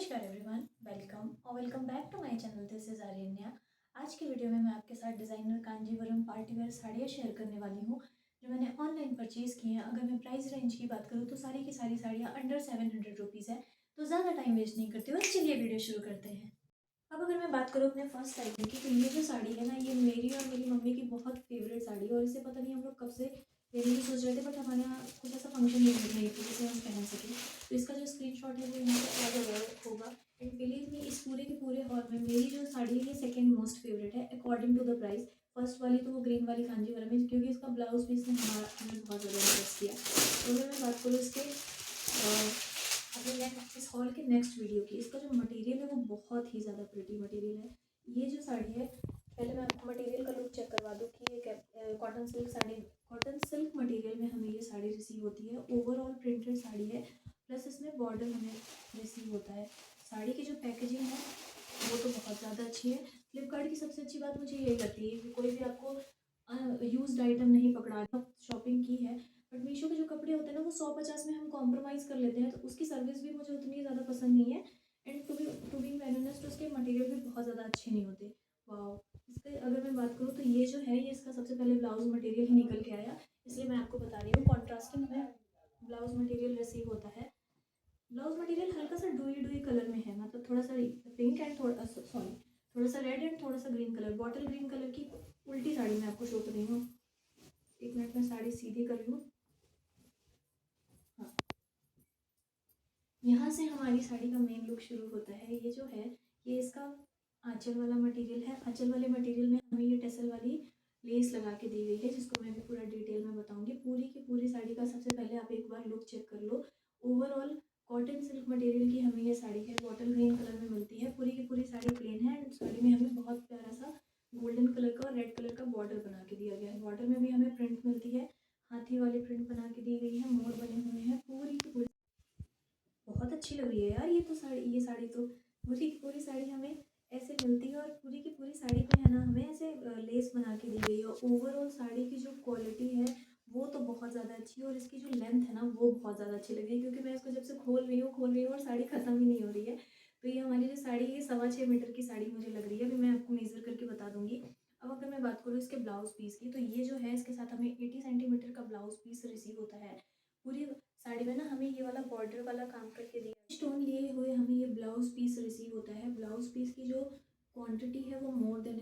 नमस्कार everyone, welcome back to my channel. This is Aryanya. आज की वीडियो में मैं आपके साथ डिज़ाइनर कांजीवरम पार्टी वेयर साड़ियाँ शेयर करने वाली हूँ जो मैंने ऑनलाइन परचेज़ की हैं। अगर मैं प्राइस रेंज की बात करूँ तो सारी की सारी साड़ियाँ अंडर 700 रुपीज़ है। तो ज़्यादा टाइम वेस्ट नहीं करते हुए चलिए वीडियो शुरू करते हैं। अब अगर मैं बात करूँ अपने फर्स्ट आइटम की, तो ये जो साड़ी है ना, ये मेरी और मेरी मम्मी की बहुत फेवरेट साड़ी है और इसे पता नहीं हम लोग कब से लेने की सोच रहे थे, बट हमारे यहाँ कुछ ऐसा फंक्शन नहीं थे जिसे हम पहन सकें। तो इसका जो स्क्रीनशॉट है वो यहाँ पे ऐड अवेयर होगा। एंड बिलीव मी, इस पूरे के पूरे हॉल में मेरी जो साड़ी है ये सेकेंड मोस्ट फेवरेट है according to the price. First वाली तो वो ग्रीन वाली कांजीवरम है, क्योंकि इसका ब्लाउज पीस ने हमें बहुत ज़्यादा इंटरेस्ट किया। तो अगर मैं बात करूँ इसके अगर मैं इस हॉल के नेक्स्ट वीडियो की, इसका जो मटेरियल है वो बहुत ही ज़्यादा प्रिटी मटेरियल है। ये जो साड़ी है, पहले मैं आपको मटेरियल का लुक चेक करवा दूँ कि ये cotton silk sari, cotton silk material में हमें ये साड़ी रिसीव होती है। ओवरऑल प्रिंटेड साड़ी है, प्लस इसमें बॉर्डर हमें रिसीव होता है। साड़ी की जो पैकेजिंग है वो तो बहुत ज़्यादा अच्छी है। फ्लिपकार्ट की सबसे अच्छी बात मुझे यही लगती है कि कोई भी आपको यूज्ड आइटम नहीं पकड़ा। शॉपिंग की है, बट मीशो के जो कपड़े होते हैं ना वो 100-50 में हम कॉम्प्रोमाइज़ कर लेते हैं, तो उसकी सर्विस भी मुझे उतनी ज़्यादा पसंद नहीं है। And to be very honest, उसके मटेरियल भी बहुत ज़्यादा अच्छे नहीं होते। वाओ! इसके अगर मैं बात करूँ तो ये जो है, ये इसका सबसे पहले ब्लाउज़ मटेरियल ही निकल के आया, इसलिए मैं आपको बता रही हूँ। कॉन्ट्रास्टिंग में ब्लाउज़ मटेरियल रिसीव होता है। ब्लाउज़ मटेरियल हल्का सा डूई कलर में है, मतलब थोड़ा सा पिंक एंड थोड़ा सा रेड एंड थोड़ा सा green colour, bottle green colour की उल्टी साड़ी मैं आपको शो कर रही हूँ। एक मिनट में साड़ी सीधी कर लूँ। हाँ, यहाँ से हमारी साड़ी का मेन लुक शुरू होता है। ये जो है, ये इसका आंचल वाला मटेरियल है। आंचल वाले मटेरियल में हमें ये टेसल वाली लेस लगा के दी गई है, जिसको मैं भी पूरा डिटेल में बताऊंगी। पूरी की पूरी साड़ी का सबसे पहले आप एक बार लुक चेक कर लो। ओवरऑल कॉटन सिल्क मटेरियल की हमें ये साड़ी है, बॉटल ग्रीन कलर में मिलती है। पूरी की पूरी साड़ी प्लेन है एंड साड़ी में हमें बहुत प्यारा सा गोल्डन कलर का और रेड कलर का बॉर्डर बना के दिया गया है। बॉर्डर में भी हमें प्रिंट मिलती है, हाथी वाली प्रिंट बना के दी गई है, मोर बने हुए हैं। पूरी की पूरी बहुत अच्छी लग रही है यार ये साड़ी तो पूरी की पूरी साड़ी हमें ऐसे मिलती है, और पूरी की पूरी साड़ी पे है ना हमें ऐसे लेस बना के दी गई है। ओवरऑल साड़ी की जो क्वालिटी है वो तो बहुत ज़्यादा अच्छी है, और इसकी जो लेंथ है ना वो बहुत ज़्यादा अच्छी लग रही है, क्योंकि मैं इसको जब से खोल रही हूँ और साड़ी ख़त्म ही नहीं हो रही है। तो ये हमारी जो साड़ी है 6.25 मीटर की साड़ी मुझे लग रही है। अभी मैं आपको मेज़र करके बता दूंगी। अब अगर मैं बात करूँ इसके ब्लाउज़ पीस की, तो ये जो है इसके साथ हमें 80 सेंटीमीटर का ब्लाउज़ पीस रिसीव होता है। पूरी साड़ी में ना हमें ये वाला बॉर्डर वाला काम करके दिया स्टोन लिए हुए, हमें ये ब्लाउज पीस रिसीव होता है। ब्लाउज पीस की जो क्वांटिटी है वो मोर देन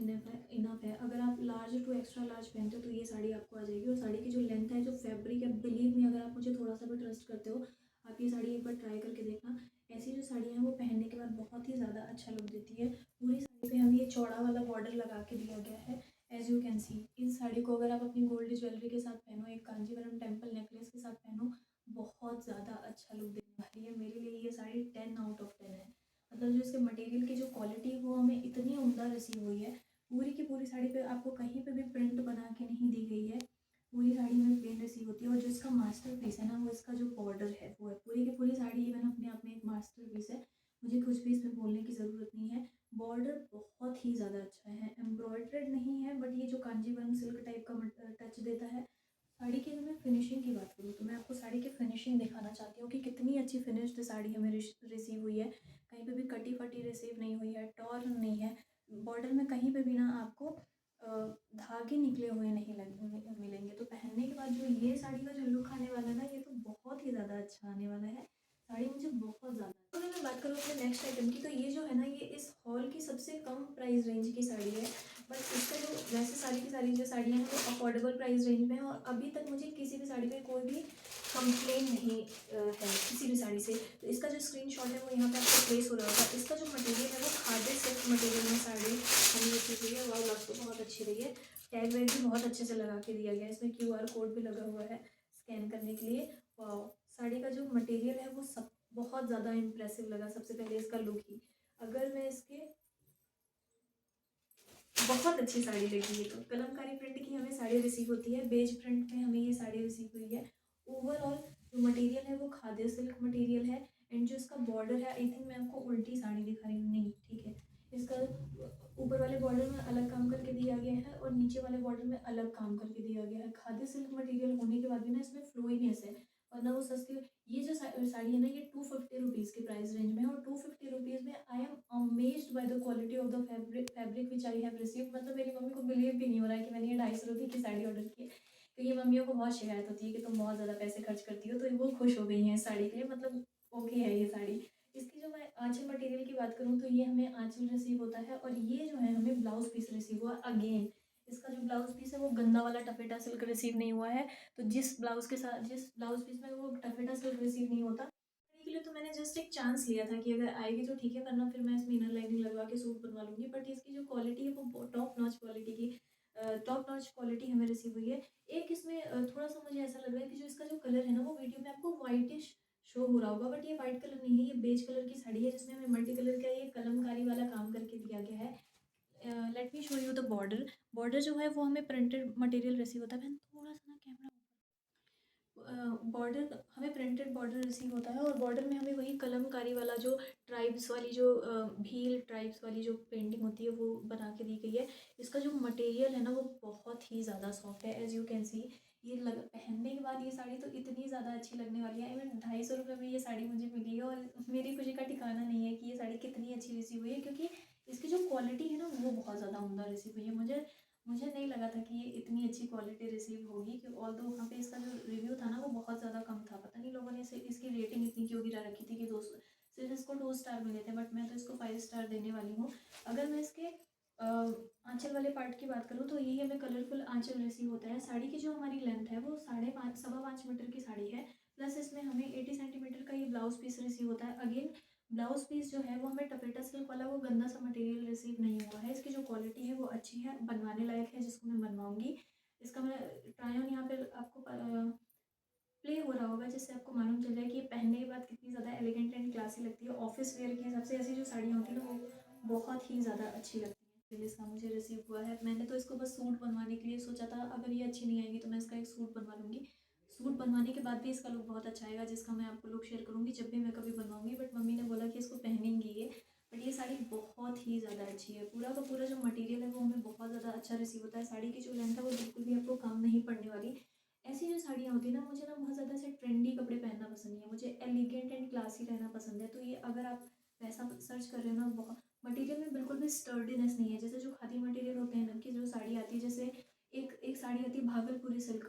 इनफ है। अगर आप लार्ज टू एक्स्ट्रा लार्ज पहनते हो तो ये साड़ी आपको आ जाएगी। और साड़ी की जो लेंथ है, जो फैब्रिक है, बिलीव मी, अगर आप मुझे थोड़ा सा भी ट्रस्ट करते हो, आप ये साड़ी एक बार ट्राई करके देखना। ऐसी जो साड़ियाँ हैं वो पहनने के बाद बहुत ही ज़्यादा अच्छा लुक देती है। पूरी साड़ी पे हमें ये चौड़ा वाला बॉर्डर लगा के दिया गया है। एज यू कैन सी, इस साड़ी को अगर आप अपनी गोल्ड ज्वेलरी के साथ पहनो, एक कांजीवरम टेम्पल नेकलेस के साथ पहनो, बहुत ज़्यादा अच्छा लुक देने वाली है। मेरे लिए ये साड़ी 10 आउट ऑफ 10 है। मतलब जो इसके मटेरियल की जो क्वालिटी है वो हमें इतनी उम्दा रिसीव हुई है। पूरी की पूरी साड़ी पे आपको कहीं पे भी प्रिंट बना के नहीं दी गई है। पूरी साड़ी में प्लेन रिसीव होती है, और जो इसका मास्टर पीस है ना, वो इसका जो बॉर्डर है वो है। पूरी की पूरी साड़ी इवन अपने आप में एक मास्टर पीस है, मुझे कुछ भी इसमें बोलने की ज़रूरत नहीं है। बॉर्डर बहुत ही ज़्यादा अच्छा है, एम्ब्रॉयड्रेड नहीं है, बट ये जो कांजीवरम सिल्क टाइप का टच देता है। साड़ी की अगर मैं फिनिशिंग की बात करूँ तो मैं आपको साड़ी की फिनिशिंग दिखाना चाहती हूँ कि कितनी अच्छी फिनिश्ड साड़ी हमें रिसीव हुई है। कहीं पे भी कटी फटी रिसीव नहीं हुई है, टॉर्न नहीं है। बॉर्डर में कहीं पे भी ना आपको धागे निकले हुए नहीं मिलेंगे। तो पहनने के बाद जो ये साड़ी का जो लुक आने वाला है ना, ये तो बहुत ही ज़्यादा अच्छा आने वाला है। साड़ी मुझे बहुत ज़्यादा, तो अगर मैं बात करूँ अपने नेक्स्ट आइटम की, तो ये जो है ना, ये इस हॉल की सबसे कम प्राइस रेंज की साड़ी है। बट इसका जो वैसे सारी की सारी जो साड़ियाँ हैं वो अफोर्डेबल प्राइस रेंज में है, और अभी तक मुझे किसी भी साड़ी पे कोई भी कंप्लेन नहीं है किसी भी साड़ी से। तो इसका जो स्क्रीनशॉट है वो यहाँ पे आपको प्लेस हो रहा होगा। इसका जो मटेरियल है वो खादी सिल्क मटेरियल में साड़ी हमें रिसीव हुई है। वाह, लग तो बहुत अच्छी रही है। टैग वैग भी बहुत अच्छे से लगा के दिया गया है, इसमें QR कोड भी लगा हुआ है स्कैन करने के लिए। वाह, साड़ी का जो मटेरियल है वो सब बहुत ज़्यादा इम्प्रेसिव लगा। सबसे पहले इसका लुक ही, अगर मैं इसके, बहुत अच्छी साड़ी लगी है। तो कलमकारी प्रिंट की हमें साड़ी रिसीव होती है, बेज प्रिंट में हमें ये साड़ी रिसीव हुई है। ओवरऑल जो मटेरियल है वो खादी सिल्क मटेरियल है। एंड जो इसका बॉर्डर है, आई थिंक मैं आपको उल्टी साड़ी दिखा रही हूँ, नहीं ठीक है, इसका ऊपर वाले बॉर्डर में अलग काम करके दिया गया है और नीचे वाले बॉर्डर में अलग काम करके दिया गया है। खादी सिल्क मटेरियल होने के बाद भी ना इसमें फ्लोइनेस है, और ना वो सस्ती। ये जो साड़ी है ना, ये 250 रुपीज़ के प्राइस रेंज में है, और 250 साड़ीज़ में I am amazed by the quality of the fabric which I have received. मतलब मेरी मम्मी को बिलीव भी नहीं हो रहा है कि मैंने ये 250 रुपये की साड़ी ऑर्डर की है, क्योंकि मम्मियों को बहुत शिकायत होती है कि तुम बहुत ज़्यादा पैसे खर्च करती हो, तो वो खुश हो गई हैं इस साड़ी के लिए। मतलब ओके है ये साड़ी। इसकी जो मैं आँचल मटेरियल की बात करूँ तो ये हमें आँचल रिसीव होता है, और ये जो है हमें ब्लाउज़ पीस रिसीव हुआ अगेन। इसका जो ब्लाउज़ पीस है वो गंदा वाला टफेटा सिल्क रिसीव नहीं हुआ है। तो जिस ब्लाउज़ पीस में वो टफेटा सिल्क रिसीव नहीं होता, के लिए तो मैंने जस्ट एक चांस लिया था कि अगर आएगी तो ठीक है, वरना फिर मैं इसमें इनर लाइनिंग लगवा के सूट बनवा लूँगी। बट इसकी जो क्वालिटी है वो टॉप नॉच क्वालिटी हमें रिसीव हुई है। एक इसमें थोड़ा-सा मुझे ऐसा लग रहा है कि जो इसका जो कलर है ना, वो वीडियो में आपको व्हाइटिश शो हो रहा होगा, बट ये व्हाइट कलर नहीं है, ये बेज कलर की साड़ी है जिसमें हमें मल्टी कलर का ये कलमकारी वाला काम करके दिया गया है। Let me show you the border. Border जो है वो हमें प्रिंटेड मटेरियल रिसीव होता है। मैंने थोड़ा-सा ना कैमरा बॉर्डर हमें प्रिंटेड बॉर्डर रिसीव होता है, और बॉर्डर में हमें वही कलमकारी वाला जो ट्राइब्स वाली जो भील ट्राइब्स वाली जो पेंटिंग होती है वो बना के दी गई है। इसका जो मटेरियल है ना वो बहुत ही ज़्यादा सॉफ्ट है, एज़ यू कैन सी। ये पहनने के बाद ये साड़ी तो इतनी ज़्यादा अच्छी लगने वाली है। आई मीन 250 रुपये में ये साड़ी मुझे मिली है, और मेरी खुशी का ठिकाना नहीं है कि ये साड़ी कितनी अच्छी रिसीव हुई है, क्योंकि इसकी जो क्वालिटी है ना वो बहुत ज़्यादा उम्दा रिसीव हुई है। मुझे मुझे नहीं लगा था कि ये इतनी अच्छी क्वालिटी रिसीव होगी, कि ऑल्दो वहाँ पे इसका जो रिव्यू था ना वो बहुत ज़्यादा कम था। पता नहीं लोगों ने इसे इसकी रेटिंग इतनी क्यों गिरा रखी थी कि 2 सिर्फ इसको 2 स्टार मिले थे, बट मैं तो इसको 5 स्टार देने वाली हूँ। अगर मैं इसके आँचल वाले पार्ट की बात करूँ तो यही हमें कलरफुल आँचल रिसीव होता है। साड़ी की जो हमारी लेंथ है वो 5.5 मीटर की साड़ी है, प्लस इसमें हमें 80 सेंटीमीटर का ये ब्लाउज पीस रिसीव होता है। अगेन ब्लाउज पीस जो है वो हमें टपेटा सिल्क वाला वो गंदा सा मटेरियल रिसीव नहीं हुआ है। इसकी जो क्वालिटी है वो अच्छी है, बनवाने लायक है, जिसको मैं बनवाऊंगी। इसका मैं ट्राई ऑन यहाँ पे आपको प्ले हो रहा होगा, जिससे आपको मालूम चल जाए कि ये पहनने के बाद कितनी ज़्यादा एलिगेंट एंड क्लासी लगती है। ऑफिस वेयर के हिसाब से ऐसी जो साड़ियाँ होती है ना वो बहुत ही ज़्यादा अच्छी लगती हैं। फिर इसका मुझे रिसीव हुआ है। मैंने तो इसको बस सूट बनवाने के लिए सोचा था, अगर ये अच्छी नहीं आएगी तो मैं इसका एक सूट बनवा लूँगी। सूट बनवाने के बाद भी इसका लुक बहुत अच्छा आएगा, जिसका मैं आपको लुक शेयर करूँगी जब भी मैं कभी बनवाऊँगी। बट मम्मी ने बोला कि इसको पहनेंगी ये। बट ये साड़ी बहुत ही ज़्यादा अच्छी है। पूरा का पूरा जो मटेरियल है वो हमें बहुत ज़्यादा अच्छा रिसीव होता है। साड़ी की जो लेंथ है वो बिल्कुल भी आपको काम नहीं पड़ने वाली। ऐसी जो साड़ियाँ होती है ना, मुझे ना बहुत ज़्यादा ऐसे ट्रेंडी कपड़े पहनना पसंद नहीं है, मुझे एलिगेंट एंड क्लासी रहना पसंद है। तो ये अगर आप वैसा सर्च कर रहे हो ना, बहुत मटेरियल में बिल्कुल भी स्टर्डीनेस नहीं है। जैसे जो खादी मटेरियल होते हैं ना, की जो साड़ी आती है, जैसे एक साड़ी आती है भागलपुरी सिल्क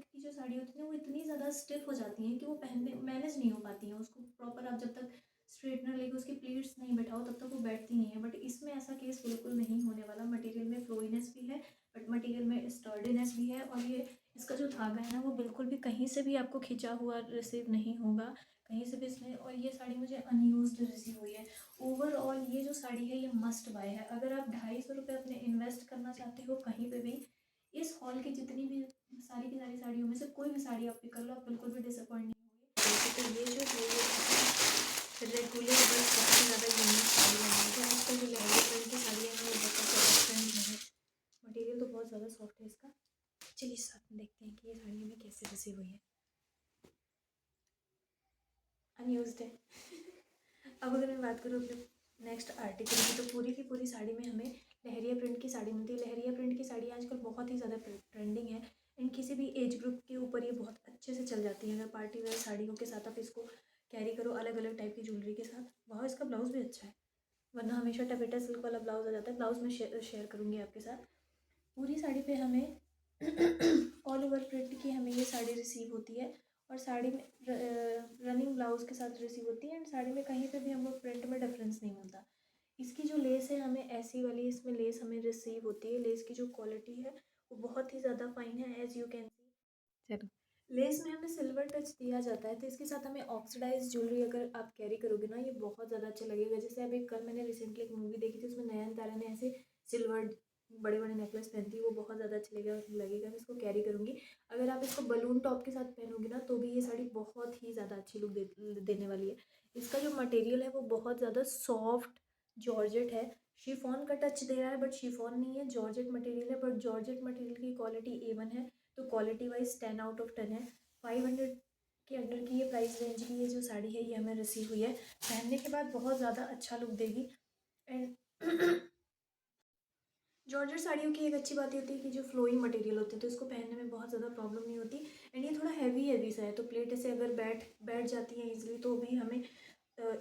की जो साड़ी होती है ना, वो इतनी ज़्यादा स्टिफ हो जाती हैं कि वो पहनने मैनेज नहीं हो पाती हैं। उसको प्रॉपर आप जब तक स्ट्रेटनर लेके उसकी प्लीट्स नहीं बैठाओ तब तक वो बैठती नहीं है। बट इसमें ऐसा केस बिल्कुल नहीं होने वाला। मटेरियल में फ्लोइनेस भी है, बट मटेरियल में स्टर्डीनेस भी है, और ये इसका जो धागा है ना वो बिल्कुल भी कहीं से भी आपको खिंचा हुआ रिसीव नहीं होगा, कहीं से भी इसमें। और ये साड़ी मुझे अनयूज्ड रिसीव हुई है। ओवरऑल ये जो साड़ी है ये मस्ट बाय है। अगर आप 250 रुपये अपने इन्वेस्ट करना चाहते हो कहीं पे भी, इस हॉल की जितनी भी सारी की सारी साड़ियों में से कोई भी साड़ी आप पिक कर लो, आप बिल्कुल भी डिसअपॉइंट नहीं होंगे। तो ये जो है ये रेगुलर बस बहुत ही ज़्यादा यूनिक साड़ियाँ हैं। तो आजकल जो लहंगे प्रिंट की साड़ियाँ हैं वो बहुत ज़्यादा ट्रेंड में है। मटेरियल तो बहुत ज़्यादा सॉफ्ट है इसका। चलिए साथ में देखते हैं कि ये साड़ी हमें कैसे रिसीव हुई है। अनयूज्ड है। अब अगर मैं बात करूँ अपने नेक्स्ट आर्टिकल की, तो पूरी की पूरी साड़ी में हमें लहरिया प्रिंट की साड़ी मिलती है। लहरिया प्रिंट की साड़ी आजकल बहुत ही ज़्यादा ट्रेंडिंग है, एंड किसी भी एज ग्रुप के ऊपर ये बहुत अच्छे से चल जाती है। अगर पार्टी वेयर साड़ियों के साथ आप इसको कैरी करो अलग अलग टाइप की ज्वेलरी के साथ, वहाँ इसका ब्लाउज़ भी अच्छा है, वरना हमेशा टपेटा सिल्क वाला ब्लाउज़ आ जाता है। ब्लाउज़ में शेयर करूँगी आपके साथ। पूरी साड़ी पे हमें ऑल ओवर प्रिंट की हमें ये साड़ी रिसीव होती है, और साड़ी में रनिंग ब्लाउज के साथ रिसीव होती है, एंड साड़ी में कहीं पे भी हमको प्रिंट में डिफरेंस नहीं मिलता। इसकी जो लेस है हमें ऐसी वाली इसमें लेस हमें रिसीव होती है। लेस की जो क्वालिटी है वो बहुत ही ज़्यादा फाइन है, एज यू कैन सी। चलो, लेस में हमें सिल्वर टच दिया जाता है, तो इसके साथ हमें ऑक्सीडाइज ज्वेलरी अगर आप कैरी करोगे ना, ये बहुत ज़्यादा अच्छा लगेगा। जैसे अभी कल मैंने रिसेंटली एक मूवी देखी थी, उसमें नयनतारा ने ऐसे सिल्वर बड़े बड़े नेकलेस पहनती है, वो बहुत ज़्यादा अच्छा लगेगा। मैं इसको कैरी करूँगी। अगर आप इसको बलून टॉप के साथ पहनोगे ना, तो भी ये साड़ी बहुत ही ज़्यादा अच्छी लुक देने वाली है। इसका जो मटेरियल है वो बहुत ज़्यादा सॉफ्ट जॉर्जेट है। शिफॉन का टच दे रहा है, बट शिफॉन नहीं है, जॉर्जेट मटेरियल है। बट जॉर्जेट मटेरियल की क्वालिटी A1 है, तो क्वालिटी वाइज 10 आउट ऑफ 10 है। 500 के अंडर की ये प्राइस रेंज की ये जो साड़ी है ये हमें रिसीव हुई है। पहनने के बाद बहुत ज़्यादा अच्छा लुक देगी। एंड जॉर्जेट साड़ियों की एक अच्छी बात ये होती है कि जो फ्लोइंग मटेरियल होते हैं, तो इसको पहनने में बहुत ज़्यादा प्रॉब्लम नहीं होती। एंड ये थोड़ा हैवी सा है, तो प्लेट ऐसे अगर बैठ बैठ जाती है ईजिली, तो भी हमें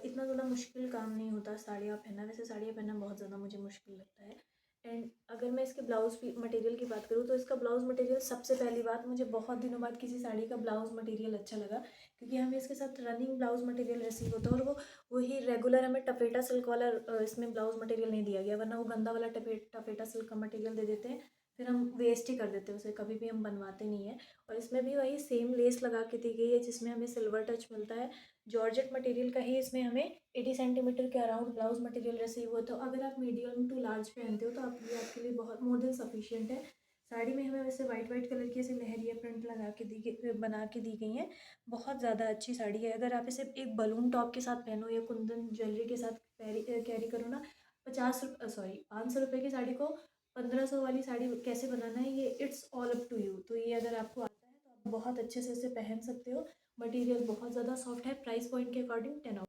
इतना इतना ज़्यादा मुश्किल काम नहीं होता साड़ियाँ पहनना। वैसे साड़ियाँ पहनना बहुत ज़्यादा मुझे मुश्किल लगता है। एंड अगर मैं इसके ब्लाउज़ की मटेरियल की बात करूँ तो इसका ब्लाउज़ मटेरियल, सबसे पहली बात, मुझे बहुत दिनों बाद किसी साड़ी का ब्लाउज़ मटेरियल अच्छा लगा, क्योंकि हमें इसके साथ रनिंग ब्लाउज़ मटेरियल रिसीव होता है और वो वही रेगुलर हमें टफेटा सिल्क वाला इसमें ब्लाउज़ मटेरियल नहीं दिया गया, वरना वो गंदा वाला टफेटा सिल्क का मटेरियल दे देते हैं, फिर हम वेस्ट ही कर देते हैं उसे, कभी भी हम बनवाते नहीं हैं। और इसमें भी वही सेम लेस लगा के दी गई है जिसमें हमें सिल्वर टच मिलता है। जॉर्जेट मटेरियल का ही इसमें हमें 80 सेंटीमीटर के अराउंड ब्लाउज मटेरियल रिसीव हो, तो अगर आप मीडियम टू लार्ज पहनते हो तो आपके लिए बहुत मोर देन सफिशिएंट है। साड़ी में हमें वैसे वाइट कलर की ऐसे लहरिया प्रिंट लगा के बना के दी गई हैं। बहुत ज़्यादा अच्छी साड़ी है। अगर आप इसे एक बलून टॉप के साथ पहनो या कुंदन ज्वेलरी के साथ कैरी करो ना, 500 रुपये की साड़ी को 1500 वाली साड़ी कैसे बनाना है, ये it's all up to you. तो ये अगर आपको आता है तो आप बहुत अच्छे से इसे पहन सकते हो। मटेरियल बहुत ज़्यादा सॉफ्ट है। प्राइस पॉइंट के अकॉर्डिंग 10 आउट ऑफ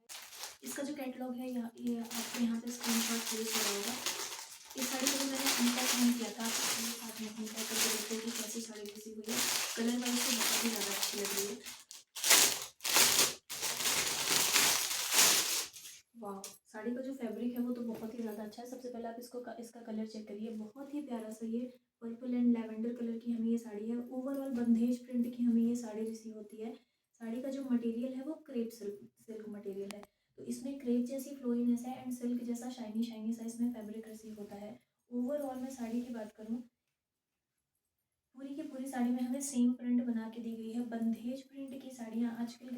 10 है। इसका जो कैटलॉग है ये आपको यहाँ पे स्क्रीनशॉट प्लेस हो रहा होगा। इस साड़ी को जो मैंने अनपैक नहीं किया था, आपके साथ में अनपैक करके देखते कि कैसी साड़ी रिसीव हुई है। कलर वाइज तो बहुत ही ज़्यादा अच्छी लग रही है। वाह, साड़ी का जो फैब्रिक है वो तो बहुत ही ज़्यादा अच्छा है। सबसे पहले आप इसका कलर चेक करिए, बहुत ही प्यारा सा ये पर्पल एंड लैवेंडर कलर की हमें ये साड़ी है। ओवरऑल बंदेज प्रिंट की हमें ये साड़ी रिसीव होती है। साड़ी का जो मटेरियल है वो क्रेप सिल्क मटेरियल है, तो इसमें क्रेप जैसी फ्लोईनेस है एंड सिल्क जैसा शाइनी शाइनी सा इसमें फैब्रिक रिसीव होता है। ओवरऑल मैं साड़ी की बात करूँ, पूरी की पूरी साड़ी में हमें सेम प्रिंट बना के दी गई है। बंदेज प्रिंट की साड़ियाँ आजकल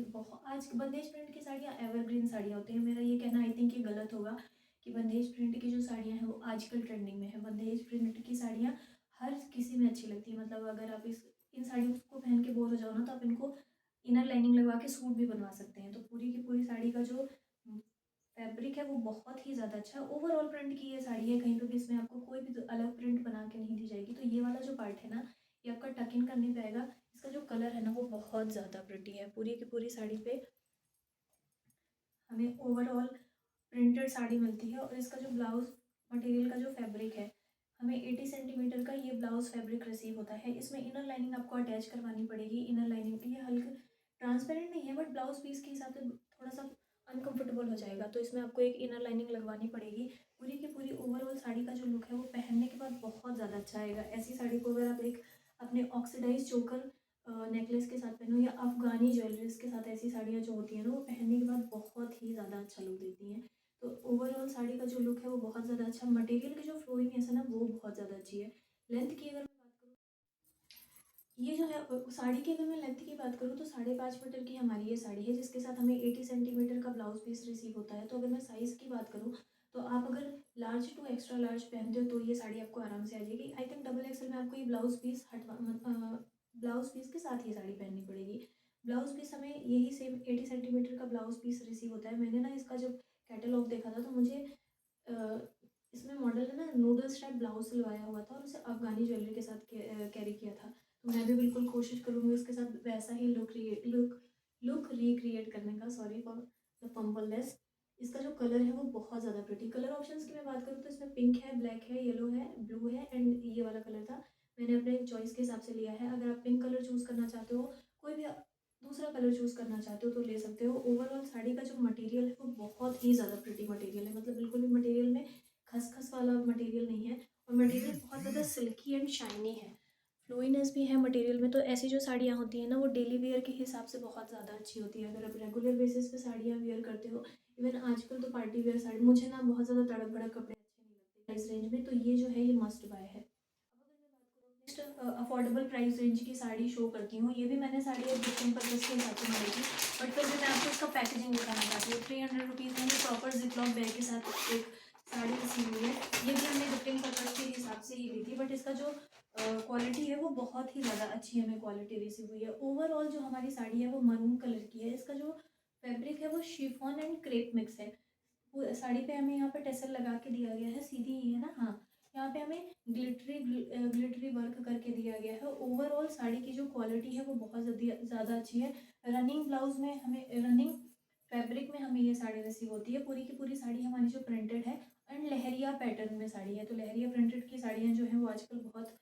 आज बंदेज प्रिंट की साड़ियाँ एवरग्रीन साड़ियाँ होती हैं। मेरा ये कहना आई थिंक ये गलत होगा कि बंदेज प्रिंट की जो साड़ियाँ हैं वो आजकल ट्रेंडिंग में है। बंदेज प्रिंट की साड़ियाँ हर किसी में अच्छी लगती है। मतलब अगर आप इन साड़ियों को पहन के बोर हो जाओ ना, तो आप इनको इनर लाइनिंग लगवा के सूट भी बनवा सकते हैं। तो पूरी की पूरी साड़ी का जो फैब्रिक है वो बहुत ही ज़्यादा अच्छा है। ओवरऑल प्रिंट की ये साड़ी है, कहीं पे भी इसमें आपको कोई भी अलग प्रिंट बना के नहीं दी जाएगी। तो ये वाला जो पार्ट है ना, ये आपका टक इन करने पे आएगा। इसका जो कलर है ना वो बहुत ज़्यादा प्रिटी है। पूरी की पूरी साड़ी पे हमें ओवरऑल प्रिंटेड साड़ी मिलती है। और इसका जो ब्लाउज मटेरियल का जो फैब्रिक है, हमें 80 सेंटीमीटर का ये ब्लाउज फैब्रिक रिसीव होता है। इसमें इनर लाइनिंग आपको अटैच करवानी पड़ेगी। इनर लाइनिंग ये हल्का ट्रांसपेरेंट नहीं है, बट ब्लाउज पीस के हिसाब से थोड़ा सा अनकंफर्टेबल हो जाएगा, तो इसमें आपको एक इनर लाइनिंग लगवानी पड़ेगी। पूरी की पूरी ओवरऑल साड़ी का जो लुक है वो पहनने के बाद बहुत ज़्यादा अच्छा आएगा। ऐसी साड़ी को अगर आप एक अपने ऑक्सीडाइज चोकर नेकलेस के साथ पहनो या अफ़गानी ज्वेलरीज के साथ, ऐसी साड़ियाँ जो होती हैं ना वो पहनने के बाद बहुत ही ज़्यादा अच्छा लुक देती हैं। तो ओवरऑल साड़ी का जो लुक है वो बहुत ज़्यादा अच्छा, मटेरियल की जो फ्लोइंग है ना वो बहुत ज़्यादा अच्छी है। लेंथ की अगर मैं बात करूँ, ये जो है साड़ी की अगर मैं लेंथ की बात करूँ तो 5.5 मीटर की हमारी ये साड़ी है, जिसके साथ हमें 80 सेंटीमीटर का ब्लाउज पीस रिसीव होता है। तो अगर मैं साइज़ की बात करूँ तो आप अगर लार्ज टू एक्स्ट्रा लार्ज पहनते हो तो ये साड़ी आपको आराम से आ जाएगी। आई थिंक डबल एक्सल में आपको ये ब्लाउज पीस के साथ ये साड़ी पहननी पड़ेगी। ब्लाउज पीस हमें यही सेम 80 सेंटीमीटर का ब्लाउज पीस रिसीव होता है। मैंने ना इसका जब कैटलॉग देखा था तो मुझे इसमें मॉडल ने ना नूडल्स टाइप ब्लाउज सिलवाया हुआ था और उसे अफ़गानी ज्वेलरी के साथ कैरी किया था। तो मैं भी बिल्कुल कोशिश करूँगी उसके साथ वैसा ही लुक रिक्रिएट करने का। Sorry for the fumbleness. इसका जो कलर है वो बहुत ज़्यादा प्रिटी। कलर ऑप्शंस की मैं बात करूँ तो इसमें पिंक है, ब्लैक है, येलो है, ब्लू है एंड ये वाला कलर था। मैंने अपने चॉइस के हिसाब से लिया है। अगर आप पिंक कलर चूज़ करना चाहते हो, कोई भी दूसरा कलर चूज़ करना चाहते हो तो ले सकते हो। ओवरऑल साड़ी का जो मटेरियल है वो बहुत ही ज़्यादा प्रिटी मटेरियल है। मतलब बिल्कुल भी मटेरियल में खसखस वाला मटेरियल नहीं है और मटेरियल बहुत ज़्यादा सिल्की एंड शाइनी है। फ्लोईनेस भी है मटेरियल में। तो ऐसी जो साड़ियाँ होती हैं ना वो डेली वेयर के हिसाब से बहुत ज़्यादा अच्छी होती है। अगर आप रेगुलर बेसिस पे साड़ियाँ वेयर करते हो, इवन आजकल तो पार्टी वेयर साड़ी, मुझे ना बहुत ज़्यादा तड़क भड़क कपड़े अच्छे नहीं लगते प्राइस रेंज में, तो ये जो है ये मस्ट बाय है। नेक्स्ट अफोर्डेबल प्राइस रेंज की साड़ी शो करती हूँ। ये भी मैंने साड़ी एक गिफ्टिंग पर्पज़ के हिसाब से मंगाई थी, बट फिर भी मैं आपको इसका पैकेजिंग दिखाना चाहती हूँ। 300 रुपीज़ में प्रॉपर जिपलॉक बैग के साथ एक साड़ी रिसीव हुई है। ये भी हमने गिफ्टिंग पर्पज़ के हिसाब से ही ली थी, बट इसका जो क्वालिटी है वो बहुत ही ज़्यादा अच्छी हमें क्वालिटी रिसीव हुई है। ओवरऑल जो हमारी साड़ी है वो मरून कलर की है। इसका जो फैब्रिक है वो शिफॉन एंड क्रेप मिक्स है। साड़ी पे हमें यहाँ पे टेसल लगा के दिया गया है, सीधी ही है ना, हाँ। यहाँ पे हमें ग्लिटरी वर्क करके दिया गया है। ओवरऑल साड़ी की जो क्वालिटी है वो बहुत ज़्यादा अच्छी है। रनिंग ब्लाउज में हमें, रनिंग फैब्रिक में हमें ये साड़ी रिसीव होती है। पूरी की पूरी साड़ी हमारी जो प्रिंटेड है एंड लहरिया पैटर्न में साड़ी है। तो लहरिया प्रिंटेड की साड़ियाँ जो हैं वो आजकल बहुत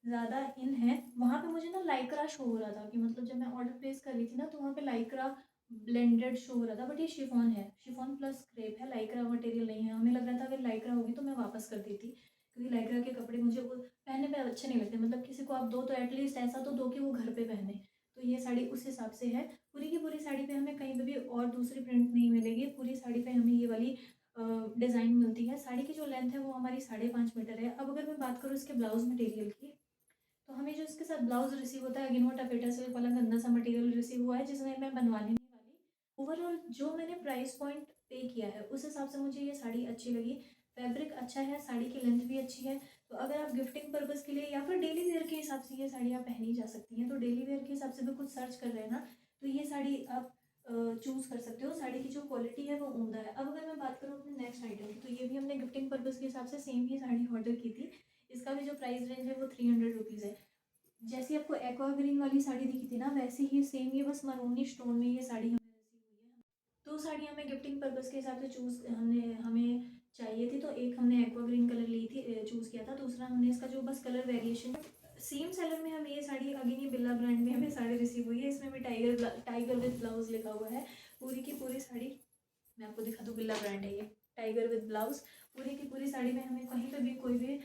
ज़्यादा इन है। वहाँ पे मुझे ना लाइक्रा शो हो रहा था कि मतलब जब मैं ऑर्डर प्लेस कर रही थी ना तो वहाँ पे लाइक्रा ब्लेंडेड शो हो रहा था, बट ये शिफॉन है, शिफॉन प्लस क्रेप है, लाइक्रा मटेरियल नहीं है। हमें लग रहा था अगर लाइक्रा होगी तो मैं वापस कर देती, क्योंकि लाइक्रा के कपड़े मुझे वो पहनने पे अच्छे नहीं लगते। मतलब किसी को आप दो तो एटलीस्ट ऐसा तो दो कि वो घर पे पहने। तो ये साड़ी उस हिसाब से है। पूरी की पूरी साड़ी पे हमें कहीं पे भी और दूसरी प्रिंट नहीं मिलेगी, पूरी साड़ी पे हमें ये वाली डिज़ाइन मिलती है। साड़ी की जो लेंथ है वो हमारी 5.5 मीटर है। अब अगर मैं बात करूँ इसके ब्लाउज मटेरियल की, तो हमें जो इसके साथ ब्लाउज रिसीव होता है, अगेन वो टपेटा सिल्क वाला गंदा सा मटेरियल रिसीव हुआ है, जिसमें मैं बनवाने नहीं वाली। ओवरऑल जो मैंने प्राइस पॉइंट पे किया है उस हिसाब से मुझे ये साड़ी अच्छी लगी। फैब्रिक अच्छा है, साड़ी की लेंथ भी अच्छी है। तो अगर आप गिफ्टिंग पर्पज़ के लिए या फिर डेली वेयर के हिसाब से ये साड़ी आप पहनी जा सकती हैं, तो डेली वेयर के हिसाब से भी कुछ सर्च कर रहे हैं ना, तो ये साड़ी आप चूज़ कर सकते हो। साड़ी की जो क्वालिटी है वो उम्दा है। अब अगर मैं बात करूँ अपने नेक्स्ट आइटम की, तो ये भी हमने गिफ्टिंग पर्पज़ के हिसाब से सेम ही साड़ी ऑर्डर की थी। इसका भी जो प्राइस रेंज है वो 300 रुपीज़ है। जैसी आपको एक्वा ग्रीन वाली साड़ी दिखी थी ना, वैसे ही सेम, ये बस मरूनी स्टोन में ये साड़ी हमें रिसीव हुई है। दो साड़ी हमें गिफ्टिंग पर्पज़ के हिसाब से चूज़ हमने हमें चाहिए थी, तो एक हमने एक्वा ग्रीन कलर ली थी, चूज़ किया था। दूसरा हमने इसका जो बस कलर वेरिएशन, सेम सेलर में हमें ये साड़ी अगेन ये बिल्ला ब्रांड में हमें साड़ी रिसीव हुई है। इसमें भी टाइगर विद ब्लाउज लिखा हुआ है। पूरी की पूरी साड़ी मैं आपको दिखा दूँ, बिल्ला ब्रांड है ये, टाइगर विद ब्लाउज। पूरी की पूरी साड़ी में हमें कहीं पे भी कोई भी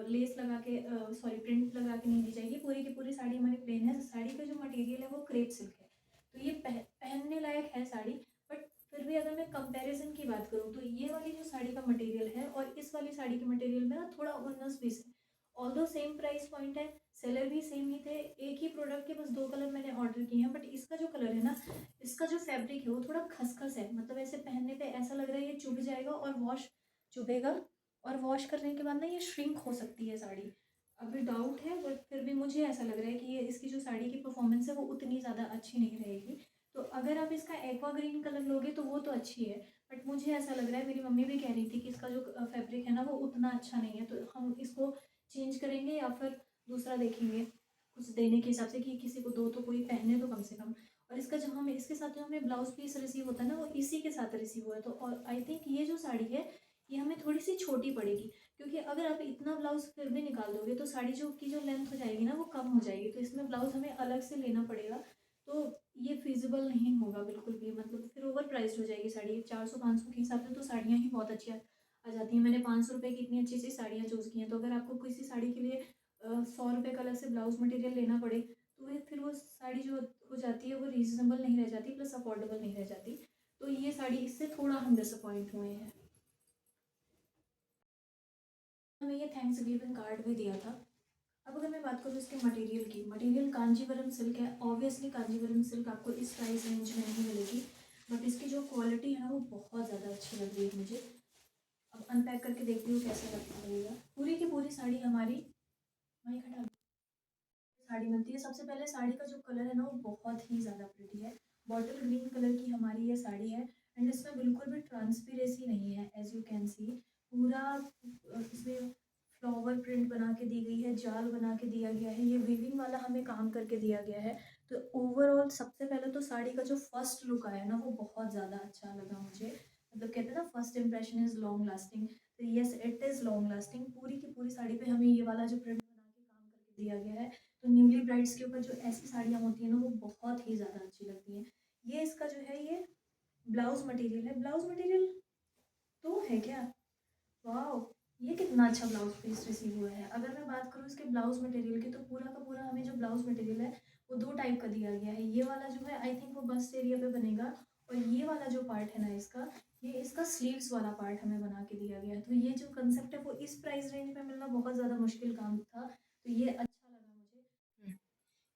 लेस लगा के, सॉरी प्रिंट लगा के नहीं दी जाएगी। पूरी की पूरी साड़ी हमारी प्लेन है। साड़ी का जो मटेरियल है वो क्रेप सिल्क है, तो ये पहनने लायक है साड़ी। बट फिर भी अगर मैं कंपैरिजन की बात करूँ, तो ये वाली जो साड़ी का मटेरियल है और इस वाली साड़ी के मटेरियल में ना थोड़ा 19-20 है। ऑल्दो सेम प्राइस पॉइंट है, सेलर भी सेम ही थे, एक ही प्रोडक्ट के बस दो कलर मैंने ऑर्डर किए हैं। बट इसका जो कलर है ना, इसका जो फैब्रिक है वो थोड़ा खसखस है। मतलब ऐसे पहनने पे ऐसा लग रहा है ये चुभ जाएगा और वॉश चुभेगा, और वॉश करने के बाद ना ये श्रिंक हो सकती है साड़ी। अभी डाउट है, बट फिर भी मुझे ऐसा लग रहा है कि ये इसकी जो साड़ी की परफॉर्मेंस है वो उतनी ज़्यादा अच्छी नहीं रहेगी। तो अगर आप इसका एक्वा ग्रीन कलर लोगे तो वो तो अच्छी है, बट मुझे ऐसा लग रहा है, मेरी मम्मी भी कह रही थी कि इसका जो फैब्रिक है ना वो उतना अच्छा नहीं है, तो हम इसको चेंज करेंगे या फिर दूसरा देखेंगे कुछ देने के हिसाब से, कि किसी को दो तो कोई पहने तो कम से कम। और इसका जो हमें इसके साथ जो हमें ब्लाउज पीस रिसीव होता है ना, वो इसी के साथ रिसीव हुआ है। तो और आई थिंक ये जो साड़ी है ये हमें थोड़ी सी छोटी पड़ेगी, क्योंकि अगर आप इतना ब्लाउज फिर भी निकाल दोगे तो साड़ी जो की जो लेंथ हो जाएगी ना वो कम हो जाएगी, तो इसमें ब्लाउज हमें अलग से लेना पड़ेगा। तो ये फिजिबल नहीं होगा बिल्कुल भी, मतलब फिर ओवर प्राइस्ड हो जाएगी साड़ी। 400-500 के हिसाब से तो साड़ियाँ ही बहुत अच्छी आ जाती हैं। मैंने 500 रुपये की इतनी अच्छी अच्छी साड़ियाँ चूज़ की हैं, तो अगर आपको किसी साड़ी के लिए 100 रुपये का अलग से ब्लाउज मटेरियल लेना पड़े, तो फिर वो साड़ी जो हो जाती है वो रीज़नेबल नहीं रह जाती, प्लस अफोर्डेबल नहीं रह जाती। तो ये साड़ी इससे थोड़ा हम डिसअपॉइंट हुए हैं। हमें ये थैंक्स गिविंग कार्ड भी दिया था। अब अगर मैं बात करूँ इसके मटेरियल की, मटेरियल कांजीवरम सिल्क है। ऑब्वियसली कांजीवरम सिल्क आपको इस प्राइस रेंज में नहीं मिलेगी, बट इसकी जो क्वालिटी है वो बहुत ज़्यादा अच्छी लग रही है मुझे। अब अनपैक करके देखती हूँ कैसा लगेगा। पूरी की पूरी साड़ी हमारी वहीं खड़ा साड़ी मिलती है। सबसे पहले साड़ी का जो कलर है ना वो बहुत ही ज़्यादा प्रिटी है। बॉटल ग्रीन कलर की हमारी ये साड़ी है, एंड इसमें बिल्कुल भी ट्रांसपेरेंसी नहीं है, एज यू कैन सी। पूरा इसमें फ्लावर प्रिंट बना के दी गई है, जाल बना के दिया गया है, ये वीविंग वाला हमें काम करके दिया गया है। तो ओवरऑल सबसे पहले तो साड़ी का जो फर्स्ट लुक आया ना वो बहुत ज़्यादा अच्छा लगा मुझे। मतलब कहते हैं ना, first impression is long lasting, तो yes it is long lasting. पूरी की पूरी साड़ी पे हमें ये वाला जो प्रिंट बना के काम करके दिया गया है, तो न्यूली ब्राइड्स के ऊपर जो ऐसी साड़ियाँ होती हैं ना वो बहुत ही ज़्यादा अच्छी लगती हैं। ये इसका जो है ये ब्लाउज मटेरियल है। ब्लाउज मटेरियल तो है क्या, वाओ, ये कितना अच्छा ब्लाउज पीस रिसीव हुआ है। अगर मैं बात करूँ इसके ब्लाउज मटेरियल की, तो पूरा का पूरा हमें जो ब्लाउज मटेरियल है वो दो टाइप का दिया गया है। ये वाला जो है आई थिंक वो बस्ट एरिया पे बनेगा, और ये वाला जो पार्ट है ना इसका, ये इसका स्लीव्स वाला पार्ट हमें बना के दिया गया है। तो ये जो कंसेप्ट है वो इस प्राइस रेंज में मिलना बहुत ज़्यादा मुश्किल काम था, तो ये अच्छा लगा मुझे।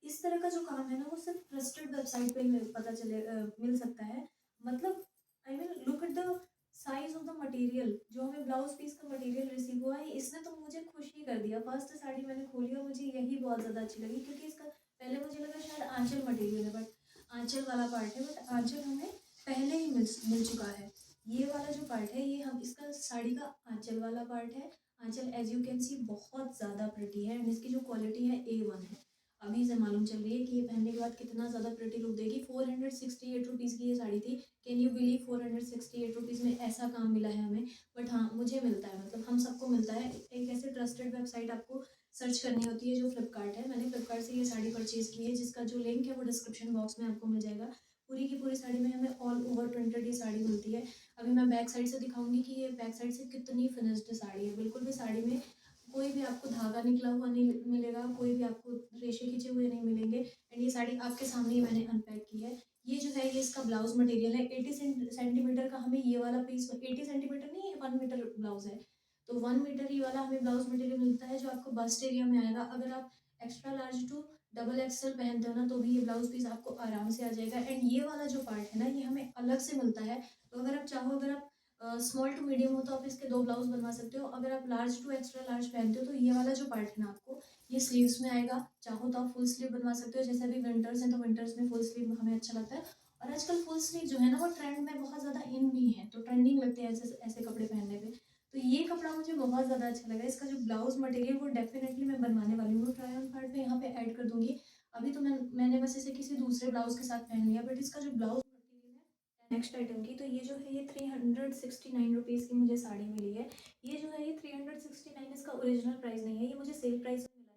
इस तरह का जो काम है ना वो सिर्फ ट्रस्टेड वेबसाइट पे ही मिल सकता है। मतलब I mean look at the size of the material. जो हमें ब्लाउज पीस का मटेरियल रिसीव हुआ है, इसने तो मुझे खुश ही कर दिया। फर्स्ट साड़ी मैंने खोली और मुझे यही बहुत ज़्यादा अच्छी लगी, क्योंकि इसका पहले मुझे लगा शायद आंचल मटेरियल है, बट आंचल वाला पार्ट है, बट आंचल हमें पहले ही मिल चुका है। ये वाला जो पार्ट है ये हम इसका साड़ी का आंचल वाला पार्ट है। आंचल एज यू कैन सी बहुत ज़्यादा प्रिटी है, एंड इसकी जो क्वालिटी है A1 है। अभी से मालूम चल रही है कि ये पहनने के बाद कितना ज़्यादा प्रिटी लुक देगी। 468 रुपीज़ की ये साड़ी थी। कैन यू बिलीव 468 रुपीज़ में ऐसा काम मिला है हमें। बट हाँ, मुझे मिलता है, मतलब हम सबको मिलता है। एक ऐसे ट्रस्टेड वेबसाइट आपको सर्च करनी होती है जो फ्लिपकार्ट है। मैंने फ्लिपकार्ट से ये साड़ी परचेज़ की है, जिसका जो लिंक है वो डिस्क्रिप्शन बॉक्स में आपको मिल जाएगा। पूरी की पूरी साड़ी में हमें ऑल ओवर प्रिंटेड ये साड़ी मिलती है। अभी मैं बैक साइड से दिखाऊंगी कि ये बैक साइड से कितनी फिनिश्ड साड़ी है। बिल्कुल भी साड़ी में कोई भी आपको धागा निकला हुआ नहीं मिलेगा, कोई भी आपको रेशे खींचे हुए नहीं मिलेंगे। एंड ये साड़ी आपके सामने ही मैंने अनपैक की है। ये जो है ये इसका ब्लाउज मटेरियल है। 80 सेंटीमीटर का हमें ये वाला पीस, 80 सेंटीमीटर नहीं, 1 मीटर ब्लाउज है। तो 1 मीटर ही वाला हमें ब्लाउज मटेरियल मिलता है, जो आपको बस्ट एरिया में आएगा। अगर आप extra large to double XL पहनते हो ना, तो भी ये ब्लाउज पीस आपको आराम से आ जाएगा। एंड ये वाला जो पार्ट है ना, ये हमें अलग से मिलता है। तो अगर आप चाहो, अगर आप स्मॉल टू मीडियम हो तो आप इसके 2 ब्लाउज बनवा सकते हो। अगर आप लार्ज टू एक्स्ट्रा लार्ज पहनते हो तो ये वाला जो पार्ट है ना, आपको ये स्लीव्स में आएगा। चाहो तो आप फुल स्लीव बनवा सकते हो। जैसे अभी विंटर्स हैं तो विंटर्स में फुल स्लीव हमें अच्छा लगता है। और आजकल फुल स्लीव जो है ना, वो ट्रेंड में बहुत ज़्यादा इन भी है, तो ट्रेंडिंग लगते हैं ऐसे ऐसे कपड़े पहनने पे। तो ये कपड़ा मुझे बहुत ज़्यादा अच्छा लगा। इसका जो ब्लाउज मटेरियल वो डेफिनेटली मैं बनवाने वाली हूँ। ट्राई ऑन पार्ट में यहाँ पे ऐड कर दूंगी। अभी तो मैंने बस इसे किसी दूसरे ब्लाउज के साथ पहन लिया, बट इसका जो ब्लाउज मटेरियल है नेक्स्ट आइटम की, तो ये जो है ये 369 रुपीज़ की मुझे साड़ी मिली है। ये जो है ये 369 इसका ओरिजिनल प्राइस नहीं है, ये मुझे सेल प्राइस में मिला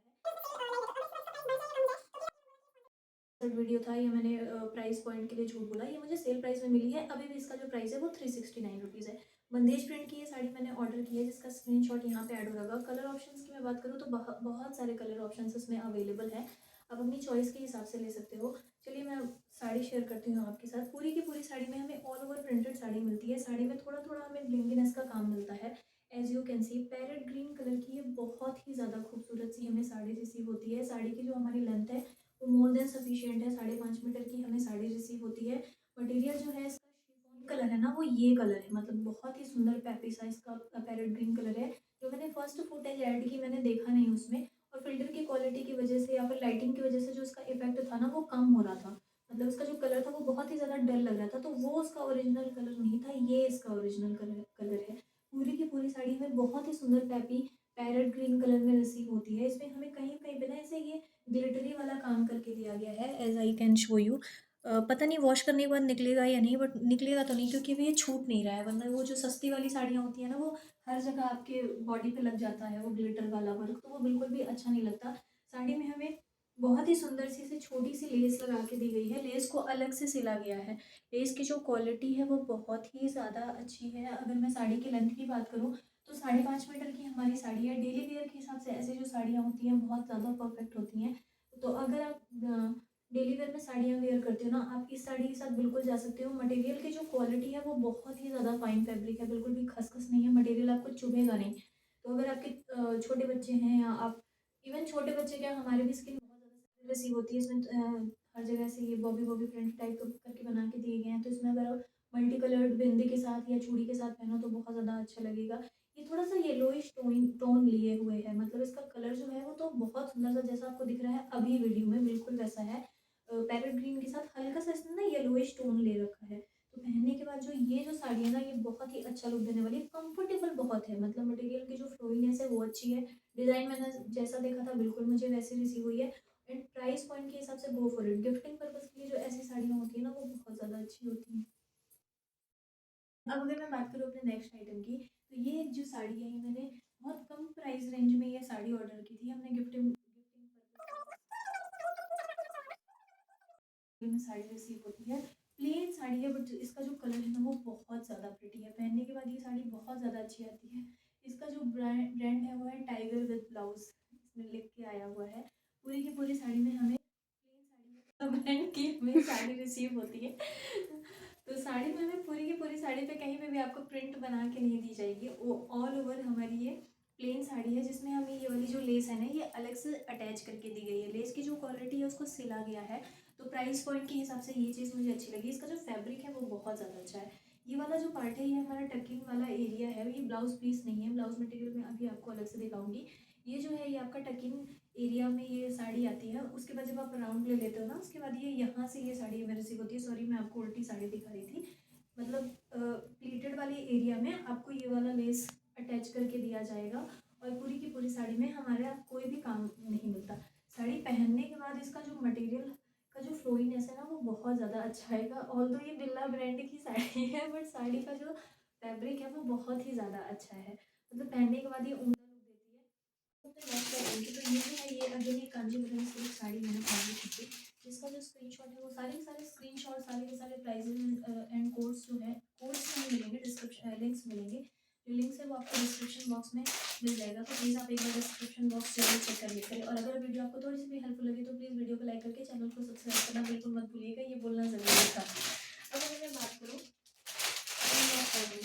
है। वीडियो था ये, मैंने प्राइस पॉइंट के लिए झूठ बोला। ये मुझे सेल प्राइस में मिली है। अभी भी इसका जो प्राइस है वो 369 रुपीज़ है। बंदेज प्रिंट की ये साड़ी मैंने ऑर्डर की है, जिसका स्क्रीनशॉट यहाँ पे ऐड हो रहा। कलर ऑप्शंस की मैं बात करूँ तो बहुत सारे कलर ऑप्शंस इसमें अवेलेबल है। आप अपनी चॉइस के हिसाब से ले सकते हो। चलिए मैं साड़ी शेयर करती हूँ आपके साथ। पूरी की पूरी साड़ी में हमें ऑल ओवर प्रिंटेड साड़ी मिलती है। साड़ी में थोड़ा थोड़ा हमें ब्लिंकीनेस का काम मिलता है। As you can see, parrot green colour की ये बहुत ही ज़्यादा खूबसूरत सी हमें साड़ी रिसीव होती है। साड़ी की जो हमारी लेंथ है वो मोर देन सफिशिएंट है। 5.5 मीटर की हमें साड़ी रिसीव होती है। मटेरियल जो है इसका शिफॉन कलर है ना, वो ये कलर है, मतलब बहुत ही सुंदर पैपी सा इसका पैरेट ग्रीन कलर है। जो मैंने फर्स्ट फुटेज ऐड की, मैंने देखा नहीं उसमें, और फिल्टर की क्वालिटी की वजह से या फिर लाइटिंग की वजह से जो उसका इफेक्ट था ना, वो कम हो रहा था। मतलब उसका जो कलर था वो बहुत ही ज़्यादा डल लग रहा था, तो वो उसका ओरिजिनल कलर नहीं था, ये इसका ओरिजिनल कलर है। पूरी की पूरी साड़ी में बहुत ही सुंदर पैपी पैरेट ग्रीन कलर में रिसीव होती है। इसमें हमें कहीं कहीं पे ना ऐसे ये ग्लिटरी वाला काम करके दिया गया है, as I can show you. पता नहीं वॉश करने के बाद निकलेगा या नहीं, बट निकलेगा तो नहीं, क्योंकि ये छूट नहीं रहा है। वरना वो जो सस्ती वाली साड़ियाँ होती है ना, वो हर जगह आपके बॉडी पे लग जाता है वो ग्लिटर वाला वर्क, तो वो बिल्कुल भी अच्छा नहीं लगता। साड़ी में हमें बहुत ही सुंदर सी से छोटी सी लेस लगा के दी गई है। लेस को अलग से सिला गया है। लेस की जो क्वालिटी है वो बहुत ही ज़्यादा अच्छी है। अगर मैं साड़ी की लेंथ की बात करूँ तो 5.5 मीटर की हमारी साड़ी है। डेली वेयर के हिसाब से ऐसे जो साड़ियाँ होती हैं बहुत ज़्यादा परफेक्ट होती हैं। तो अगर आप डेली वेयर में साड़ियाँ वेयर करते हो ना, आप इस साड़ी के साथ बिल्कुल जा सकते हो। मटेरियल की जो क्वालिटी है वो बहुत ही ज़्यादा फाइन फैब्रिक है, बिल्कुल भी खसखस नहीं है। मटेरियल आपको चुभेगा नहीं। तो अगर आपके छोटे बच्चे हैं, या आप इवन छोटे बच्चे क्या, हमारे भी स्किन बहुत ज़्यादा सेंसिटिव होती है। इसमें हर जगह से ये बॉबी बॉबी प्रिंट टाइप करके बना के दिए गए हैं। तो इसमें अगर आप मल्टी कलर्ड बिंदी के साथ या चूड़ी के साथ पहनो तो बहुत ज़्यादा अच्छा लगेगा। ये थोड़ा सा येलोइश टोन लिए हुए है, मतलब इसका कलर जो है वो तो बहुत सुंदर सा, जैसा आपको दिख रहा है अभी वीडियो में, बिल्कुल वैसा है। पैरेट ग्रीन के साथ हल्का सा इसने ना येलोइश टोन ले रखा है। तो पहनने के बाद जो ये जो साड़ी है ना, ये बहुत ही अच्छा लुक देने वाली है। कंफर्टेबल बहुत है, मतलब मटेरियल की जो फ्लोइंगनेस है वो अच्छी है। डिज़ाइन मैंने जैसा देखा था बिल्कुल मुझे वैसे रिसीव हुई है। एंड प्राइस पॉइंट के हिसाब से go for it. Gifting purpose के लिए जो ऐसी साड़ियाँ होती है ना, वो बहुत ज़्यादा अच्छी होती हैं। अब अगर मैं बात करूँ अपने नेक्स्ट आइटम की, तो ये जो साड़ी है, ये मैंने बहुत कम प्राइस रेंज में ये साड़ी ऑर्डर की थी। हमने गिफ्टिंग गिफ्टिंग में साड़ी रिसीव होती है। प्लेन साड़ी है, बट इसका जो कलर है ना वो बहुत ज़्यादा प्रिटी है। पहनने के बाद ये साड़ी बहुत ज़्यादा अच्छी आती है। इसका जो ब्रांड है वो है टाइगर विद ब्लाउज, इसमें लिख के आया हुआ है। पूरी की पूरी साड़ी में हमें प्लेन साड़ी ब्रांड की हमें साड़ी रिसीव होती है। तो साड़ी में हमें पूरी की पूरी साड़ी पे कहीं पे भी आपको प्रिंट बना के नहीं दी जाएगी। वो ऑल ओवर हमारी ये प्लेन साड़ी है, जिसमें हमें ये वाली जो लेस है ना, ये अलग से अटैच करके दी गई है। लेस की जो क्वालिटी है उसको सिला गया है। तो प्राइस पॉइंट के हिसाब से ये चीज़ मुझे अच्छी लगी। इसका जो फैब्रिक है वो बहुत ज़्यादा अच्छा है। ये वाला जो पार्ट है ये हमारा टकिंग वाला एरिया है। ये ब्लाउज पीस नहीं है, ब्लाउज मटेरियल में अभी आपको अलग से दिखाऊंगी। ये जो है ये आपका टकिंग एरिया में ये साड़ी आती है। उसके बाद जब आप राउंड ले लेते हो ना, उसके बाद ये यहाँ से ये साड़ी में रिसीव होती है। सॉरी, मैं आपको उल्टी साड़ी दिखा रही थी। मतलब प्लीटेड वाले एरिया में आपको ये वाला लेस अटैच करके दिया जाएगा। और पूरी की पूरी साड़ी में हमारे आप कोई भी काम नहीं मिलता। साड़ी पहनने के बाद इसका जो मटेरियल का जो फ्लोइनेस है ना, वो बहुत ज़्यादा अच्छा आएगा। ऑल्दो ये बिरला ब्रांड की साड़ी है, बट साड़ी का जो फैब्रिक है वो बहुत ही ज़्यादा अच्छा है। मतलब पहनने के बाद ये उम्दा लुक देती है। फिर वॉश कर दूँगी। तो ये जो है ये अगेन एक कांजीवरम सिल्क साड़ी मैंने ऑर्डर की थी, जिसका जो स्क्रीनशॉट है वो सारे के सारे स्क्रीनशॉट, सारे के सारे प्राइजेज़ एंड कोड्स जो है, कोड्स नहीं मिलेंगे, डिस्क्रिप्शन लिंक्स मिलेंगे। जो लिंक्स है वो आपको डिस्क्रिप्शन बॉक्स में मिल जाएगा। तो प्लीज़ आप एक बार डिस्क्रिप्शन बॉक्स जरूर चेक कर लिया करें। और अगर वीडियो आपको थोड़ी सी भी हेल्पफुल लगी तो प्लीज़ वीडियो को लाइक करके चैनल को सब्सक्राइब करना बिल्कुल मत भूलिएगा, ये बोलना ज़रूरी था। अब अगर मैं बात करूँ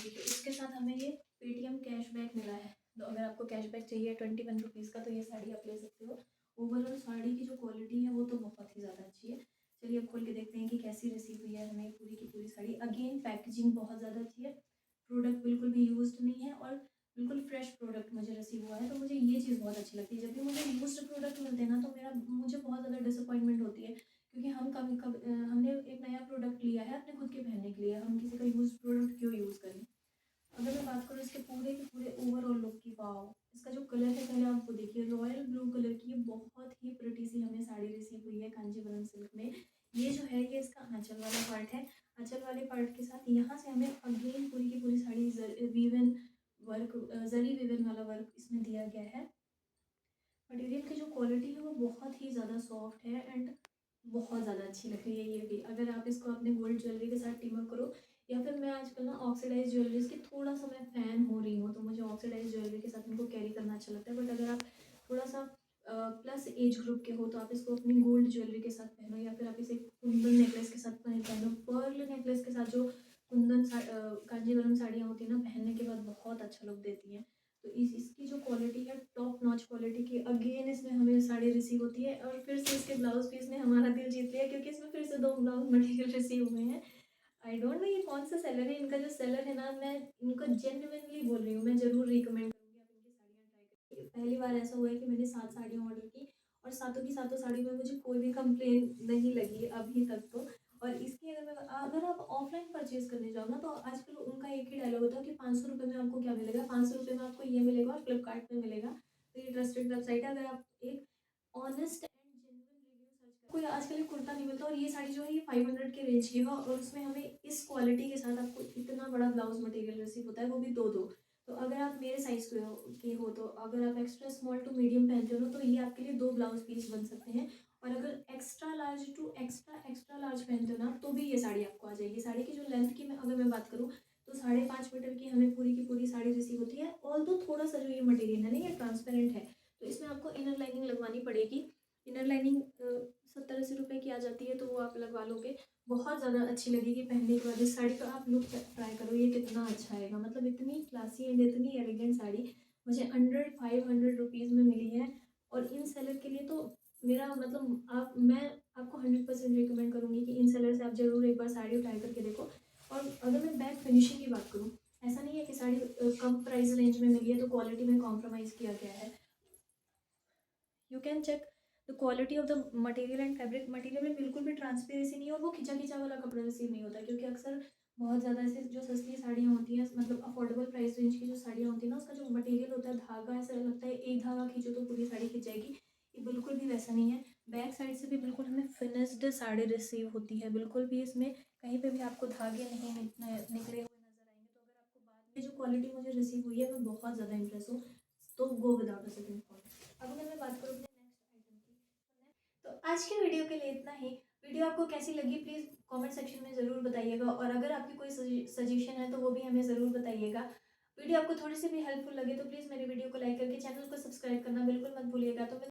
तो इसके साथ हमें ये पेटीएम कैशबैक मिला है। तो अगर आपको कैशबैक चाहिए 21 रुपीज़ का तो ये साड़ी आप ले सकते हो। ओवरऑल साड़ी की जो क्वालिटी है वो तो बहुत ही ज़्यादा अच्छी है। चलिए अब खोल के देखते हैं कि कैसी रिसीव हुई है हमें पूरी की पूरी साड़ी। अगेन पैकेजिंग बहुत ज़्यादा अच्छी है, प्रोडक्ट बिल्कुल भी यूज्ड नहीं है और बिल्कुल फ्रेश प्रोडक्ट मुझे रिसीव हुआ है। तो मुझे ये चीज़ बहुत अच्छी लगती है, जब भी मुझे यूज्ड प्रोडक्ट मिलते हैं ना तो मुझे बहुत ज़्यादा डिसअपॉइंटमेंट होती है, क्योंकि हमने एक नया प्रोडक्ट लिया है अपने खुद के पहनने के लिए, हम किसी का यूज्ड प्रोडक्ट क्यों यूज़ करें। अगर मैं बात करूँ इसके पूरे के पूरे ओवरऑल लुक की, वाओ, इसका जो कलर है पहले आपको देखिए, रॉयल ब्लू कलर की ये बहुत ही प्रिटी सी हमें साड़ी रिसीव हुई है कांजीवरम सिल्क में। ये जो है ये इसका आंचल वाला पार्ट है। आंचल वाले पार्ट के साथ यहाँ से हमें अगेन पूरी की पूरी साड़ी वीवन वर्क, जरी वीवन वाला वर्क इसमें दिया गया है। मटेरियल की जो क्वालिटी है वो बहुत ही ज़्यादा सॉफ्ट है एंड बहुत ज़्यादा अच्छी लग रही है ये भी। अगर आप इसको अपने गोल्ड ज्वेलरी के साथ टीम अप करो, या फिर मैं आजकल ना ऑक्सीडाइज ज्वेलरीज की थोड़ा सा मैं फ़ैन हो रही हूँ, तो मुझे ऑक्सीडाइज ज्वेलरी के साथ इनको कैरी करना अच्छा लगता है। बट अगर आप थोड़ा सा प्लस एज ग्रुप के हो तो आप इसको अपनी गोल्ड ज्वेलरी के साथ पहनो, या फिर आप इसे कुंदन नेकलेस के साथ पहनो। पर्ल नेकलेस के साथ जो कांजीवरम साड़ियाँ होती हैं ना, पहनने के बाद बहुत अच्छा लुक देती हैं। तो इसकी जो क्वालिटी है टॉप नॉच क्वालिटी की। अगेन इसमें हमें साड़ी रिसीव होती है और फिर से इसके ब्लाउज पीस ने हमारा दिल जीत लिया, क्योंकि इसमें फिर से 2 ब्लाउज मटेरियल रिसीव हुए हैं। आई डोंट नो ये कौन सा सेलर है, इनका जो सेलर है ना, मैं इनको जेन्युइनली बोल रही हूँ, मैं ज़रूर रिकमेंड करूँगी आप इनकी साड़ियाँ ट्राई करिए। पहली बार ऐसा हुआ है कि मैंने 7 साड़ियाँ ऑर्डर की और सातों की सातों साड़ी में मुझे कोई भी कंप्लेन नहीं लगी अभी तक तो। और इसकी अगर आप ऑफलाइन परचेज़ करने जाओ ना, तो आजकल उनका एक ही डायलॉग होता है कि 500 रुपये में आपको क्या मिलेगा, 500 रुपये में आपको ये मिलेगा और फ्लिपकार्ट पे मिलेगा। तो ये ट्रस्टेड वेबसाइट है। अगर आप एक honest and genuine review search करें, कोई आजकल ये कुर्ता नहीं मिलता, और ये साड़ी जो है ये 500 के रेंज की है और उसमें हमें इस क्वालिटी के साथ आपको इतना बड़ा ब्लाउज मटेरियल रिसीव होता है, वो भी दो। तो अगर आप मेरे साइज़ के हो तो अगर आप एक्स्ट्रा स्मॉल टू मीडियम पहनते हो ना, तो ये आपके लिए 2 ब्लाउज पीस बन सकते हैं। और अगर extra large to extra large पहनते हो ना, तो भी ये साड़ी आपको आ जाएगी। साड़ी की जो लेंथ की अगर मैं बात करूँ तो 5.5 मीटर की हमें पूरी की पूरी साड़ी रिसीव होती है। ऑल्दो थोड़ा सा जो ये मटेरियल है ना ये ट्रांसपेरेंट है, तो इसमें आपको इनर लाइनिंग लगवानी पड़ेगी। इनर लाइनिंग 70-80 रुपये की आ जाती है, तो वो आप लगवा लोगे, बहुत ज़्यादा अच्छी लगेगी पहनने के बाद। इस साड़ी का आप लुक ट्राई करो, ये कितना अच्छा आएगा, मतलब इतनी क्लासी एंड इतनी एलिगेंट साड़ी मुझे अंडर 500 रुपीज़ में मिली है। और इन सेलर के लिए तो मेरा मतलब मैं आपको 100% रिकमेंड करूँगी कि इन सेलर से आप ज़रूर एक बार साड़ी ट्राई करके देखो। और अगर मैं बैक फिनिशिंग की बात करूँ, ऐसा नहीं है कि साड़ी कम प्राइस रेंज में मिली है तो क्वालिटी में कॉम्प्रोमाइज़ किया गया है। You can check the quality of the material and fabric. Material में बिल्कुल भी ट्रांसपेरेंसी नहीं है और वो खिंचा खिंचा वाला कपड़ा रिसीव नहीं होता है, क्योंकि अक्सर बहुत ज़्यादा ऐसे जो सस्ती साड़ियाँ होती हैं, मतलब अफोर्डेबल प्राइस रेंज की जो साड़ियाँ होती हैं ना, उसका जो मटेरियल होता है, धागा ऐसा लगता है एक धागा खींचो तो पूरी साड़ी खिंच जाएगी। ये बिल्कुल भी वैसा नहीं है। बैक साइड से भी बिल्कुल हमें फिनिश्ड साड़ी रिसीव होती है, बिल्कुल भी इसमें कहीं पे भी आपको धागे नहीं निकले हुए नजर आएंगे। तो अगर आपको बाद में जो क्वालिटी मुझे रिसीव हुई है मैं बहुत ज़्यादा इंप्रेस हूँ, तो go without a second thought. अब अगर मैं बात करूँ अपने नेक्स्ट आइटम की, तो आज की वीडियो के लिए इतना ही। वीडियो आपको कैसी लगी प्लीज़ कमेंट सेक्शन में ज़रूर बताइएगा, और अगर आपकी कोई सजेशन है तो वो भी हमें ज़रूर बताइएगा। वीडियो आपको थोड़ी सी भी हेल्पफुल लगे तो प्लीज़ मेरी वीडियो को लाइक करके चैनल को सब्सक्राइब करना बिल्कुल मत भूलिएगा। तो